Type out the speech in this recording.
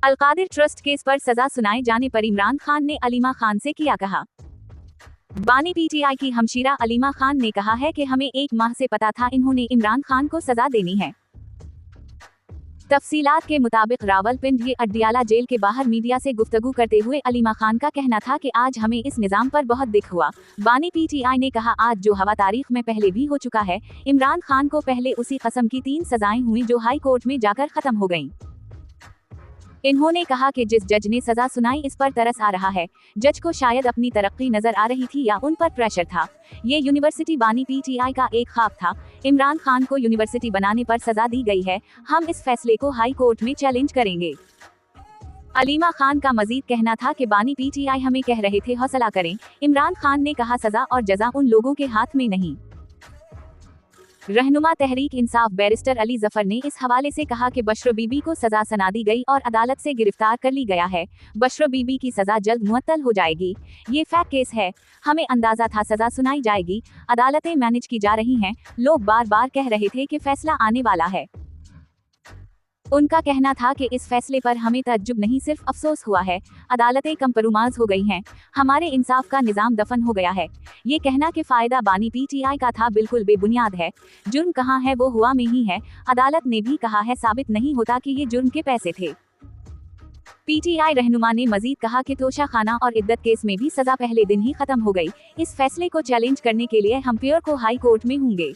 Al-Qadir trust case पर सजा सुनाए जाने पर इमरान खान ने अलीमा खान से किया कहा। बानी पीटीआई की हमशीरा अलीमा खान ने कहा है कि हमें 1 माह से पता था इन्होंने इमरान खान को सजा देनी है। तफसीलात के मुताबिक रावलपिंडी अड्याला जेल के बाहर मीडिया से गुफ्तगू करते हुए अलीमा खान का कहना था कि आज हमें इस निजाम पर बहुत दुख हुआ। बानी पीटीआई ने कहा, आज जो हवा तारीख में पहले भी हो चुका है। इमरान खान को पहले उसी कस्म की 3 सजाएं हुई जो हाई कोर्ट में जाकर खत्म हो गईं। इन्होंने कहा कि जिस जज ने सजा सुनाई इस पर तरस आ रहा है। जज को शायद अपनी तरक्की नजर आ रही थी या उन पर प्रेशर था। ये यूनिवर्सिटी बानी पीटीआई का एक ख्वाब था। इमरान खान को यूनिवर्सिटी बनाने पर सजा दी गई है। हम इस फैसले को हाई कोर्ट में चैलेंज करेंगे। अलीमा खान का मजीद कहना था कि बानी पीटीआई हमें कह रहे थे हौसला करें। इमरान खान ने कहा, सजा और जजा उन लोगों के हाथ में नहीं। रहनुमा तहरीक इंसाफ बैरिस्टर अली जफर ने इस हवाले से कहा कि बशर बीबी को सजा सुना दी गई और अदालत से गिरफ्तार कर ली गया है। बशर बीबी की सजा जल्द मुअत्तल हो जाएगी। ये फैक्ट केस है। हमें अंदाजा था सजा सुनाई जाएगी। अदालतें मैनेज की जा रही हैं। लोग बार बार कह रहे थे कि फैसला आने वाला है। उनका कहना था कि इस फैसले पर हमें तअज्जुब नहीं सिर्फ अफसोस हुआ है। अदालतें कंप्रोमाइज हो गई हैं। हमारे इंसाफ का निजाम दफन हो गया है। ये कहना कि फायदा बानी पीटीआई का था बिल्कुल बेबुनियाद है। जुर्म कहाँ है वो हुआ में ही है। अदालत ने भी कहा है साबित नहीं होता कि ये जुर्म के पैसे थे। पीटीआई रहनुमा ने मजीद कहा कि तोशाखाना और इद्दत केस में भी सजा पहले दिन ही खत्म हो गई। इस फैसले को चैलेंज करने के लिए हम प्योर को हाई कोर्ट में होंगे।